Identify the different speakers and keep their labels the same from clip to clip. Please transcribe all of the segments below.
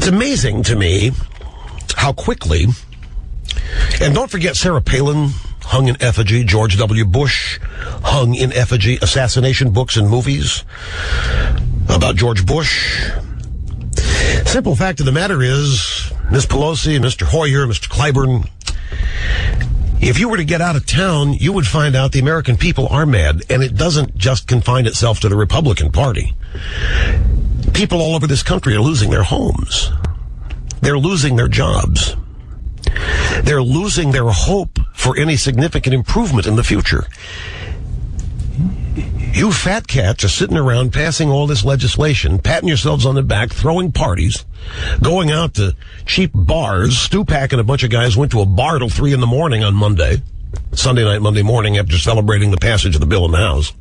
Speaker 1: amazing to me how quickly, and don't forget Sarah Palin hung in effigy, George W. Bush hung in effigy, assassination books and movies about George Bush. Simple fact of the matter is, Ms. Pelosi, Mr. Hoyer, Mr. Clyburn, if you were to get out of town, you would find out the American people are mad, and it doesn't just confine itself to the Republican Party. People all over this country are losing their homes. They're losing their jobs. They're losing their hope for any significant improvement in the future. You fat cats are sitting around passing all this legislation, patting yourselves on the back, throwing parties, going out to cheap bars. Stupak and a bunch of guys went to a bar till 3 in the morning on Sunday night, Monday morning, after celebrating the passage of the bill in the House.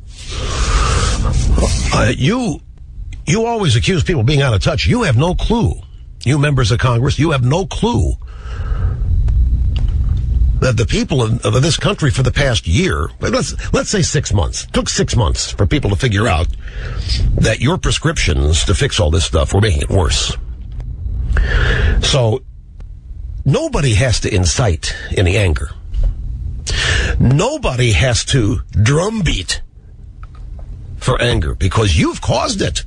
Speaker 1: You always accuse people of being out of touch. You have no clue. You members of Congress, you have no clue that the people of this country for the past year, let's say 6 months, took 6 months for people to figure out that your prescriptions to fix all this stuff were making it worse. So nobody has to incite any anger. Nobody has to drumbeat for anger, because you've caused it.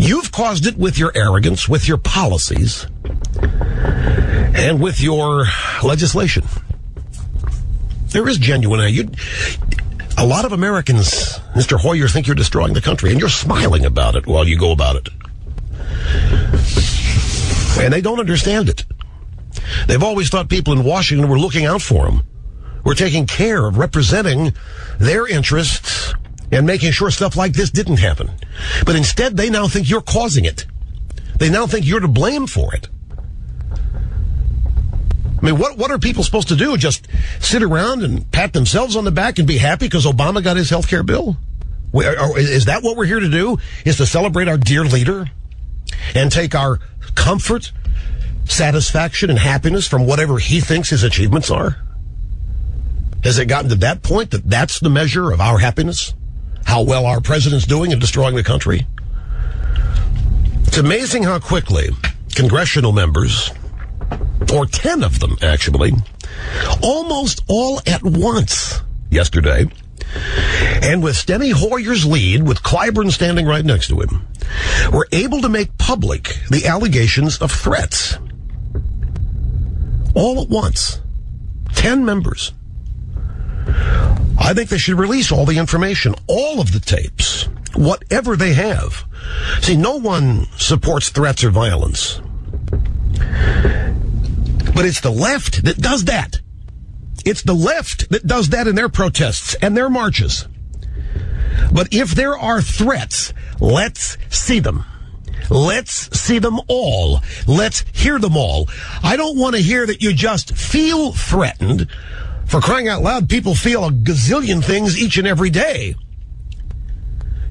Speaker 1: You've caused it with your arrogance, with your policies, and with your legislation. There is genuine anger. A lot of Americans, Mr. Hoyer, think you're destroying the country, and you're smiling about it while you go about it. And they don't understand it. They've always thought people in Washington were looking out for them. We're taking care of representing their interests and making sure stuff like this didn't happen. But instead, they now think you're causing it. They now think you're to blame for it. I mean, what are people supposed to do? Just sit around and pat themselves on the back and be happy because Obama got his health care bill? Is that what we're here to do? Is to celebrate our dear leader and take our comfort, satisfaction, and happiness from whatever he thinks his achievements are? Has it gotten to that point that that's the measure of our happiness? How well our president's doing in destroying the country? It's amazing how quickly congressional members, or 10 of them actually, almost all at once yesterday, and with Steny Hoyer's lead, with Clyburn standing right next to him, were able to make public the allegations of threats. All at once. 10 members. I think they should release all the information, all of the tapes, whatever they have. See, no one supports threats or violence. But it's the left that does that. It's the left that does that in their protests and their marches. But if there are threats, let's see them. Let's see them all. Let's hear them all. I don't want to hear that you just feel threatened. For crying out loud, people feel a gazillion things each and every day.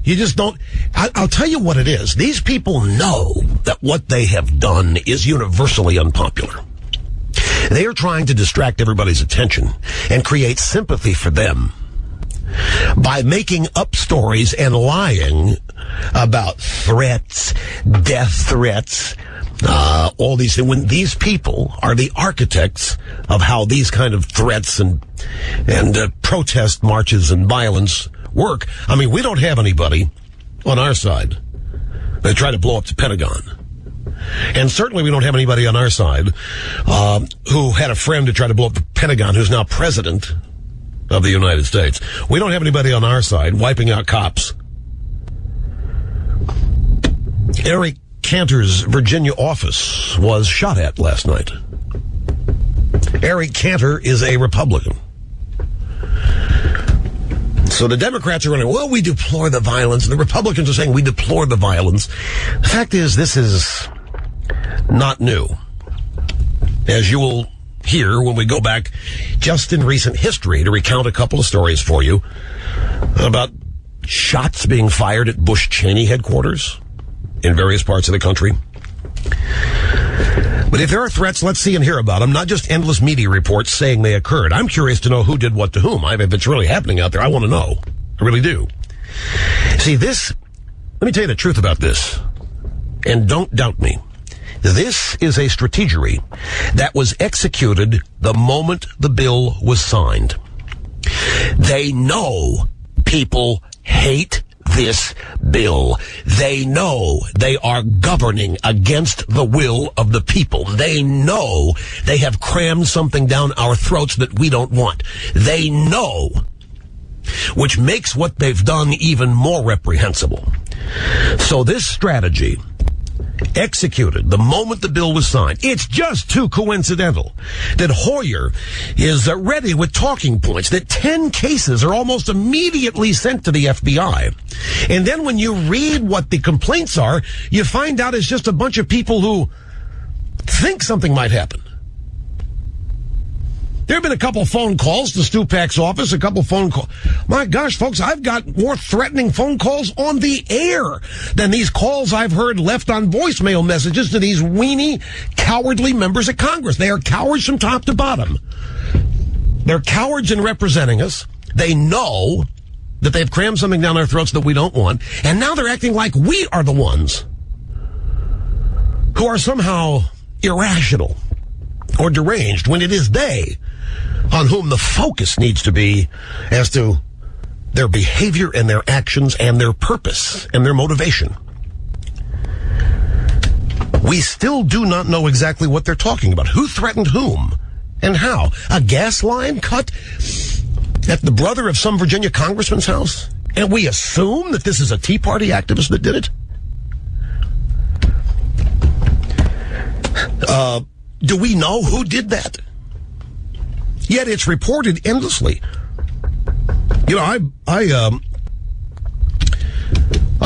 Speaker 1: You just don't. I'll tell you what it is. These people know that what they have done is universally unpopular. They are trying to distract everybody's attention and create sympathy for them by making up stories and lying about threats, death threats, all these things, when these people are the architects of how these kind of threats and protest marches and violence work. I mean, we don't have anybody on our side that try to blow up the Pentagon. And certainly we don't have anybody on our side who had a friend to try to blow up the Pentagon who's now president of the United States. We don't have anybody on our side wiping out cops. Eric Cantor's Virginia office was shot at last night. Eric Cantor is a Republican. So the Democrats are running, well, we deplore the violence. The Republicans are saying we deplore the violence. The fact is, this is not new. As you will hear when we go back just in recent history to recount a couple of stories for you about shots being fired at Bush Cheney headquarters in various parts of the country. But if there are threats, let's see and hear about them, not just endless media reports saying they occurred. I'm curious to know who did what to whom. If it's really happening out there, I want to know. I really do. See, let me tell you the truth about this, and don't doubt me. This is a strategy that was executed the moment the bill was signed. They know people hate this bill. They know they are governing against the will of the people. They know they have crammed something down our throats that we don't want. They know, which makes what they've done even more reprehensible. So this strategy, executed the moment the bill was signed, it's just too coincidental that Hoyer is ready with talking points, that 10 cases are almost immediately sent to the FBI. And then when you read what the complaints are, you find out it's just a bunch of people who think something might happen. There have been a couple phone calls to Stupak's office, a couple phone calls. My gosh, folks, I've got more threatening phone calls on the air than these calls I've heard left on voicemail messages to these weenie, cowardly members of Congress. They are cowards from top to bottom. They're cowards in representing us. They know that they've crammed something down our throats that we don't want, and now they're acting like we are the ones who are somehow irrational or deranged, when it is they on whom the focus needs to be as to their behavior and their actions and their purpose and their motivation. We still do not know exactly what they're talking about. Who threatened whom and how? A gas line cut at the brother of some Virginia congressman's house? And we assume that this is a Tea Party activist that did it? Do we know who did that? Yet it's reported endlessly. You know, I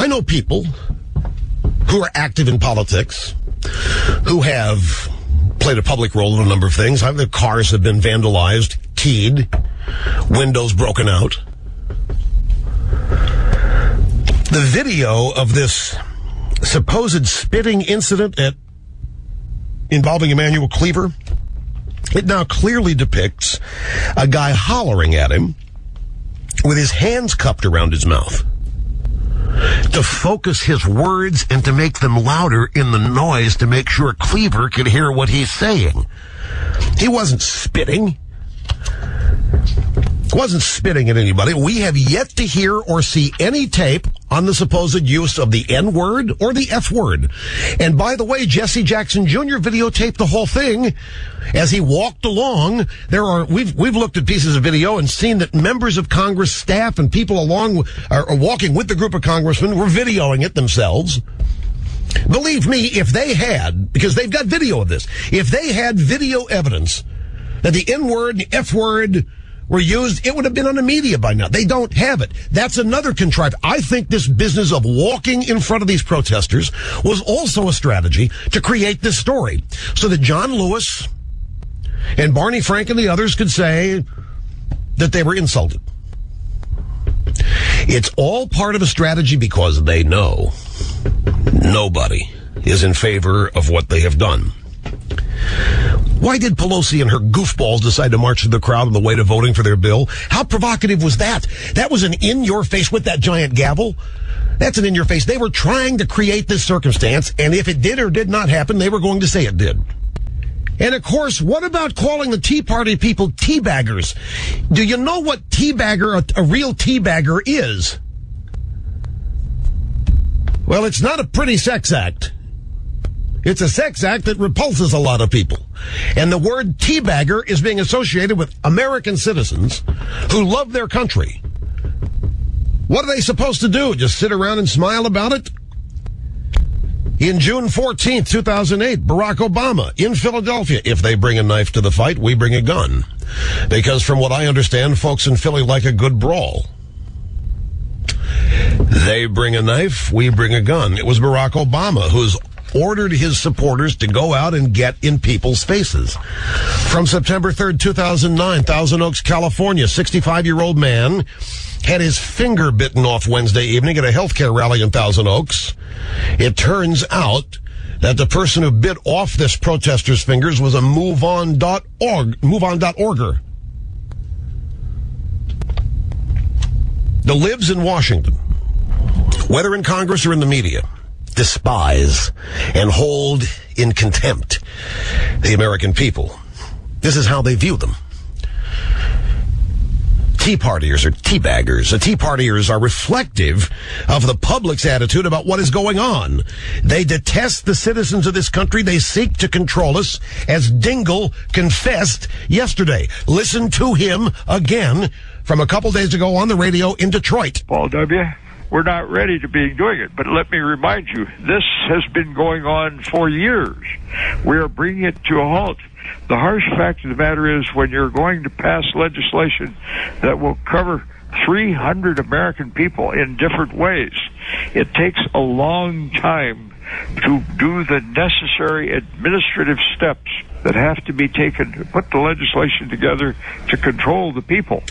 Speaker 1: know people who are active in politics, who have played a public role in a number of things. Their cars have been vandalized, keyed, windows broken out. The video of this supposed spitting incident involving Emmanuel Cleaver, it now clearly depicts a guy hollering at him with his hands cupped around his mouth to focus his words and to make them louder in the noise to make sure Cleaver could hear what he's saying. He wasn't spitting. Wasn't spitting at anybody. We have yet to hear or see any tape on the supposed use of the N-word or the F-word. And by the way, Jesse Jackson Jr. videotaped the whole thing as he walked along. We've looked at pieces of video and seen that members of Congress, staff, and people are walking with the group of congressmen were videoing it themselves. Believe me, if they had, because they've got video of this, if they had video evidence that the N-word and the F-word were used, it would have been on the media by now. They don't have it. That's another contrivance. I think this business of walking in front of these protesters was also a strategy to create this story so that John Lewis and Barney Frank and the others could say that they were insulted. It's all part of a strategy because they know nobody is in favor of what they have done. Why did Pelosi and her goofballs decide to march to the crowd on the way to voting for their bill? How provocative was that? That was an in-your-face with that giant gavel. That's an in-your-face. They were trying to create this circumstance, and if it did or did not happen, they were going to say it did. And of course, what about calling the Tea Party people teabaggers? Do you know what teabagger, a real teabagger is? Well, it's not a pretty sex act. It's a sex act that repulses a lot of people. And the word teabagger is being associated with American citizens who love their country. What are they supposed to do? Just sit around and smile about it? In June 14th, 2008, Barack Obama in Philadelphia, if they bring a knife to the fight, we bring a gun. Because from what I understand, folks in Philly like a good brawl. They bring a knife, we bring a gun. It was Barack Obama who's ordered his supporters to go out and get in people's faces. From September 3rd, 2009, Thousand Oaks, California, 65-year-old man had his finger bitten off Wednesday evening at a healthcare rally in Thousand Oaks. It turns out that the person who bit off this protester's fingers was a MoveOn.orger. That lives in Washington, whether in Congress or in the media, despise and hold in contempt the American people. This is how they view them. Tea partiers are teabaggers. The tea partiers are reflective of the public's attitude about what is going on. They detest the citizens of this country. They seek to control us, as Dingell confessed yesterday. Listen to him again from a couple days ago on the radio in Detroit.
Speaker 2: Paul W., we're not ready to be doing it, but let me remind you, this has been going on for years. We are bringing it to a halt. The harsh fact of the matter is, when you're going to pass legislation that will cover 300 American people in different ways, it takes a long time to do the necessary administrative steps that have to be taken to put the legislation together to control the people.